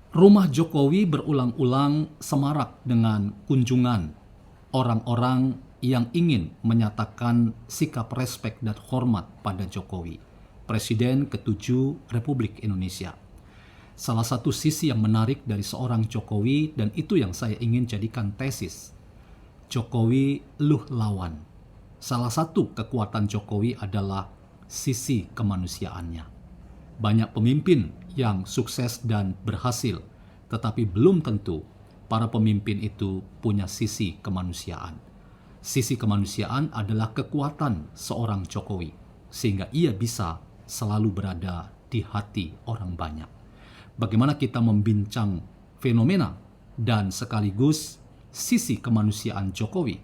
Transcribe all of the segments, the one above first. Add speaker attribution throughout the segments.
Speaker 1: Rumah Jokowi berulang-ulang semarak dengan kunjungan orang-orang yang ingin menyatakan sikap respek dan hormat pada Jokowi, Presiden ke-7 Republik Indonesia. Salah satu sisi yang menarik dari seorang Jokowi, dan itu yang saya ingin jadikan tesis, Jokowi luh lawan. Salah satu kekuatan Jokowi adalah sisi kemanusiaannya. Banyak pemimpin yang sukses dan berhasil, tetapi belum tentu para pemimpin itu punya sisi kemanusiaan. Sisi kemanusiaan adalah kekuatan seorang Jokowi, sehingga ia bisa selalu berada di hati orang banyak. Bagaimana kita membincang fenomena dan sekaligus sisi kemanusiaan Jokowi?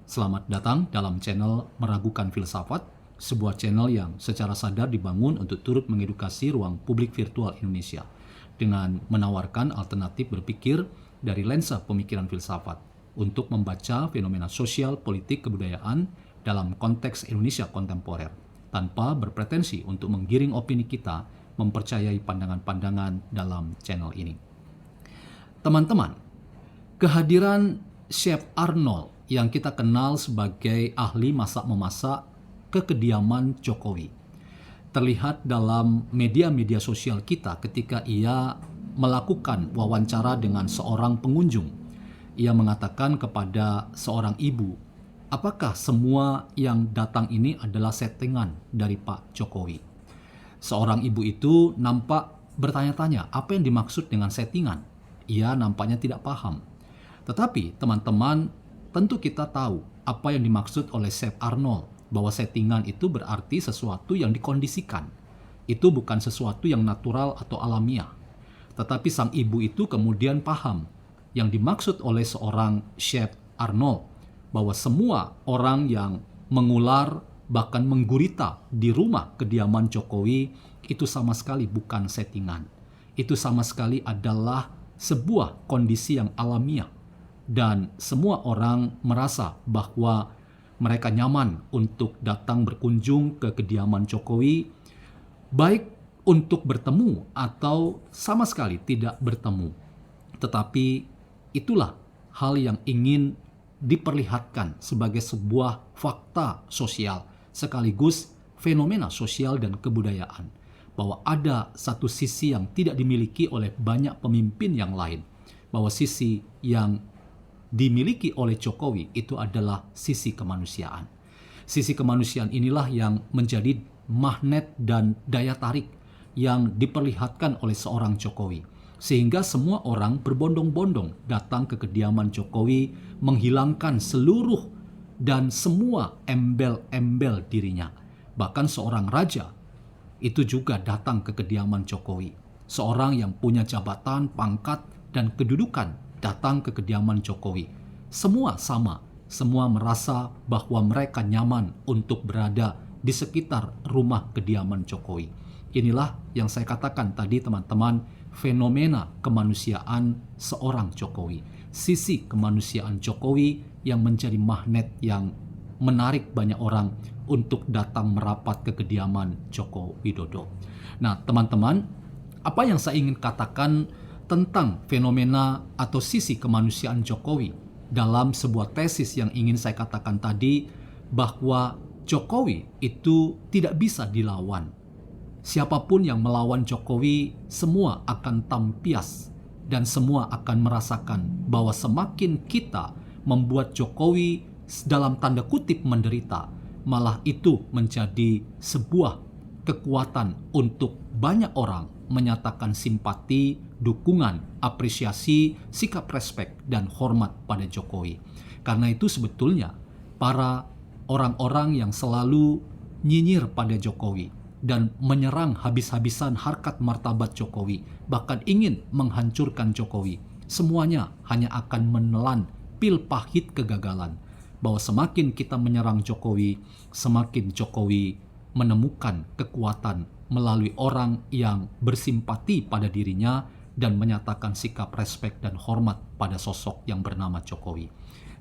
Speaker 1: Selamat datang dalam channel Meragukan Filsafat, sebuah channel yang secara sadar dibangun untuk turut mengedukasi ruang publik virtual Indonesia dengan menawarkan alternatif berpikir dari lensa pemikiran filsafat untuk membaca fenomena sosial, politik, kebudayaan dalam konteks Indonesia kontemporer tanpa berpretensi untuk menggiring opini kita mempercayai pandangan-pandangan dalam channel ini. Teman-teman, kehadiran Chef Arnold yang kita kenal sebagai ahli masak-memasak ke kediaman Jokowi terlihat dalam media-media sosial kita ketika ia melakukan wawancara dengan seorang pengunjung. Ia mengatakan kepada seorang ibu, apakah semua yang datang ini adalah settingan dari Pak Jokowi? Seorang ibu itu nampak bertanya-tanya apa yang dimaksud dengan settingan. Ia nampaknya tidak paham. Tetapi teman-teman, tentu kita tahu apa yang dimaksud oleh Chef Arnold, bahwa settingan itu berarti sesuatu yang dikondisikan. Itu bukan sesuatu yang natural atau alamiah. Tetapi sang ibu itu kemudian paham yang dimaksud oleh seorang Chef Arnold, bahwa semua orang yang mengular bahkan menggurita di rumah kediaman Jokowi itu sama sekali bukan settingan. Itu sama sekali adalah sebuah kondisi yang alamiah. Dan semua orang merasa bahwa mereka nyaman untuk datang berkunjung ke kediaman Jokowi, baik untuk bertemu atau sama sekali tidak bertemu. Tetapi itulah hal yang ingin diperlihatkan sebagai sebuah fakta sosial, sekaligus fenomena sosial dan kebudayaan, bahwa ada satu sisi yang tidak dimiliki oleh banyak pemimpin yang lain, bahwa sisi yang dimiliki oleh Jokowi itu adalah sisi kemanusiaan. Sisi kemanusiaan inilah yang menjadi magnet dan daya tarik yang diperlihatkan oleh seorang Jokowi. Sehingga semua orang berbondong-bondong datang ke kediaman Jokowi, menghilangkan seluruh dan semua embel-embel dirinya. Bahkan seorang raja itu juga datang ke kediaman Jokowi. Seorang yang punya jabatan, pangkat, dan kedudukan datang ke kediaman Jokowi. Semua sama, semua merasa bahwa mereka nyaman untuk berada di sekitar rumah kediaman Jokowi. Inilah yang saya katakan tadi teman-teman, fenomena kemanusiaan seorang Jokowi. Sisi kemanusiaan Jokowi yang menjadi magnet yang menarik banyak orang untuk datang merapat ke kediaman Joko Widodo. Nah teman-teman, apa yang saya ingin katakan tentang fenomena atau sisi kemanusiaan Jokowi dalam sebuah tesis yang ingin saya katakan tadi, bahwa Jokowi itu tidak bisa dilawan. Siapapun yang melawan Jokowi, semua akan tampias dan semua akan merasakan bahwa semakin kita membuat Jokowi dalam tanda kutip menderita, malah itu menjadi sebuah kekuatan untuk banyak orang menyatakan simpati, dukungan, apresiasi, sikap respek, dan hormat pada Jokowi. Karena itu sebetulnya para orang-orang yang selalu nyinyir pada Jokowi dan menyerang habis-habisan harkat martabat Jokowi, bahkan ingin menghancurkan Jokowi, semuanya hanya akan menelan pil pahit kegagalan. Bahwa semakin kita menyerang Jokowi, semakin Jokowi menemukan kekuatan melalui orang yang bersimpati pada dirinya dan menyatakan sikap respek dan hormat pada sosok yang bernama Jokowi.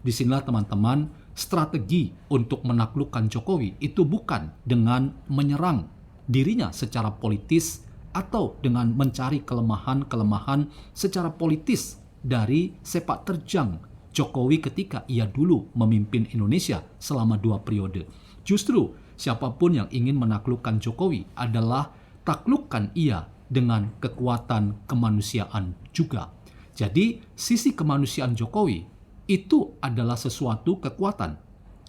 Speaker 1: Disinilah teman-teman, strategi untuk menaklukkan Jokowi itu bukan dengan menyerang dirinya secara politis atau dengan mencari kelemahan-kelemahan secara politis dari sepak terjang Jokowi ketika ia dulu memimpin Indonesia selama 2 periode. Justru siapapun yang ingin menaklukkan Jokowi adalah taklukkan ia dengan kekuatan kemanusiaan juga. Jadi sisi kemanusiaan Jokowi itu adalah sesuatu kekuatan.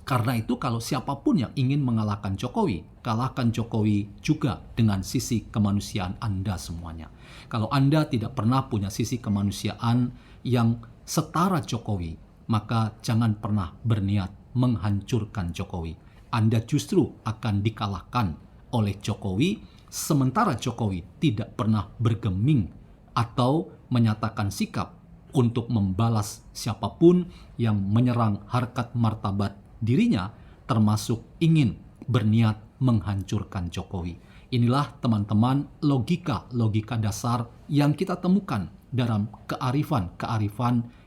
Speaker 1: Karena itu kalau siapapun yang ingin mengalahkan Jokowi, kalahkan Jokowi juga dengan sisi kemanusiaan Anda semuanya. Kalau Anda tidak pernah punya sisi kemanusiaan yang setara Jokowi, maka jangan pernah berniat menghancurkan Jokowi. Anda justru akan dikalahkan oleh Jokowi, sementara Jokowi tidak pernah bergeming atau menyatakan sikap untuk membalas siapapun yang menyerang harkat martabat dirinya, termasuk ingin berniat menghancurkan Jokowi. Inilah teman-teman logika dasar yang kita temukan dalam kearifan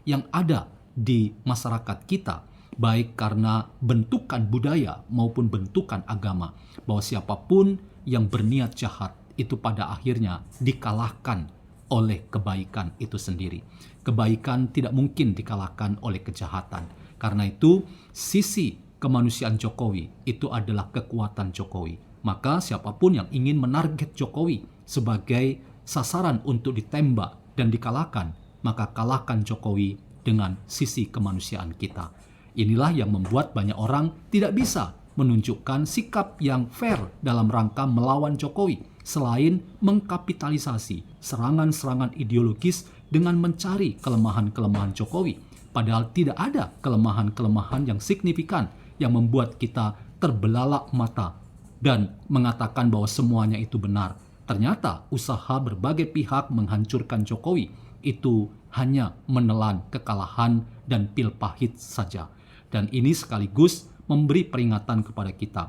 Speaker 1: yang ada di masyarakat kita, baik karena bentukan budaya maupun bentukan agama, bahwa siapapun yang berniat jahat itu pada akhirnya dikalahkan oleh kebaikan itu sendiri. Kebaikan tidak mungkin dikalahkan oleh kejahatan. Karena itu, sisi kemanusiaan Jokowi itu adalah kekuatan Jokowi. Maka siapapun yang ingin menarget Jokowi sebagai sasaran untuk ditembak dan dikalahkan, maka kalahkan Jokowi dengan sisi kemanusiaan kita. Inilah yang membuat banyak orang tidak bisa menunjukkan sikap yang fair dalam rangka melawan Jokowi, selain mengkapitalisasi serangan-serangan ideologis dengan mencari kelemahan-kelemahan Jokowi. Padahal tidak ada kelemahan-kelemahan yang signifikan yang membuat kita terbelalak mata dan mengatakan bahwa semuanya itu benar. Ternyata usaha berbagai pihak menghancurkan Jokowi itu hanya menelan kekalahan dan pil pahit saja. Dan ini sekaligus memberi peringatan kepada kita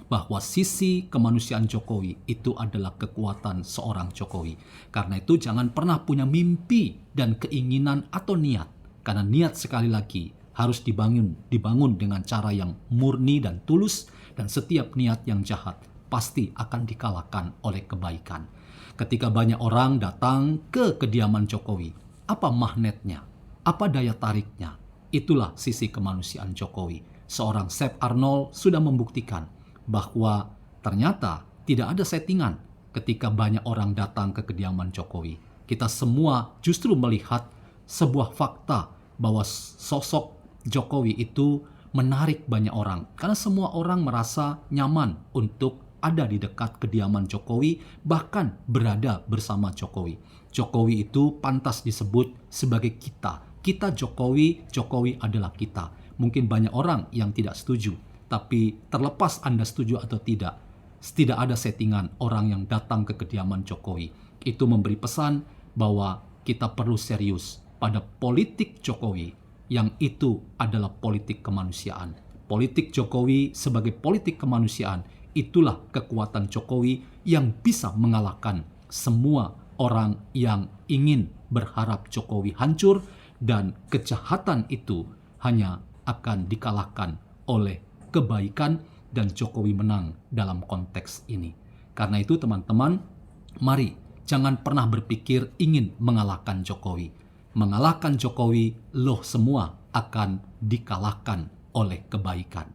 Speaker 1: bahwa sisi kemanusiaan Jokowi itu adalah kekuatan seorang Jokowi. Karena itu jangan pernah punya mimpi dan keinginan atau niat. Karena niat sekali lagi harus dibangun dengan cara yang murni dan tulus, dan setiap niat yang jahat pasti akan dikalahkan oleh kebaikan. Ketika banyak orang datang ke kediaman Jokowi, apa magnetnya? Apa daya tariknya? Itulah sisi kemanusiaan Jokowi. Seorang Sep Arnold sudah membuktikan bahwa ternyata tidak ada settingan ketika banyak orang datang ke kediaman Jokowi. Kita semua justru melihat sebuah fakta bahwa sosok Jokowi itu menarik banyak orang. Karena semua orang merasa nyaman untuk ada di dekat kediaman Jokowi, bahkan berada bersama Jokowi. Jokowi itu pantas disebut sebagai kita. Kita Jokowi, Jokowi adalah kita. Mungkin banyak orang yang tidak setuju, tapi terlepas Anda setuju atau tidak ada settingan orang yang datang ke kediaman Jokowi. Itu memberi pesan bahwa kita perlu serius pada politik Jokowi, yang itu adalah politik kemanusiaan. Politik Jokowi sebagai politik kemanusiaan, itulah kekuatan Jokowi yang bisa mengalahkan semua orang yang ingin berharap Jokowi hancur, dan kejahatan itu hanya akan dikalahkan oleh kebaikan, dan Jokowi menang dalam konteks ini. Karena itu teman-teman, mari jangan pernah berpikir ingin mengalahkan Jokowi. Mengalahkan Jokowi, loh semua akan dikalahkan oleh kebaikan.